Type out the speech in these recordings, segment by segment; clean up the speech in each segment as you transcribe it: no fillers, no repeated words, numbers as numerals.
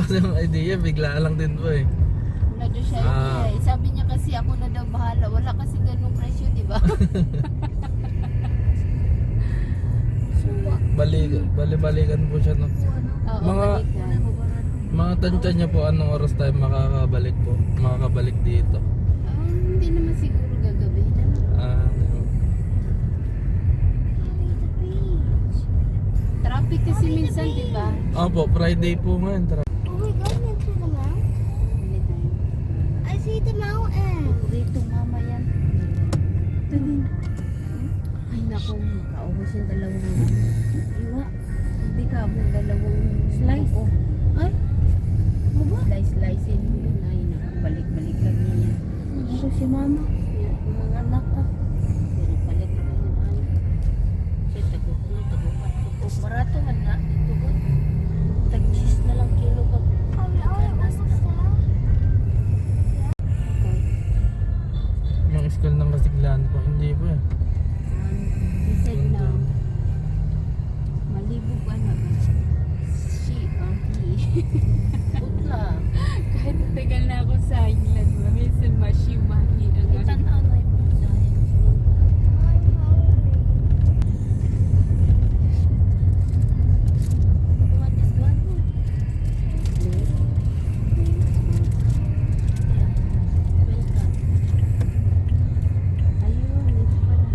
kasi yung idea, bigla lang din po eh. Wala daw siya idea eh. Sabi niya kasi ako na daw bahala. Wala kasi ganung presyo, di ba? Bali-balikan po siya no. Oo, Mga- balikan. Mga tansya niya po, anong oras tayo makakabalik dito? Hindi naman siguro gagabihin naman. Traffic kasi minsan, di ba? Opo, Friday po ngayon. Oh my God, into the mountain. Hindi tayo. I see the mountain. Dito, mama yan. Ito din. Ay, naku. Kaubos yung dalawang. Iwa. Hindi ka mo dalawang slice. Oh. Ay. Ano ba? Slice yun. Ay, nakabalik-balik lang niya. Ito si mama. Yan, yung mga anak ko. Pero palit na yung ano. Siya, tagukulo, tagukat. Barato man na. Ito ko. Tag-cheese na lang kilo ka. Yung school ng Kasiglaan po, hindi po eh. Isag lang. Malibog ano ba? Si, he. Utla. Kahit tagal na ako sa England, minsan mashi-mahi. Itanaw na yung pagsahin. What is that? Welcome. Ayun, ito pala.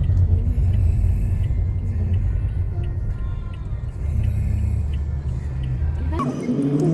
Ayun.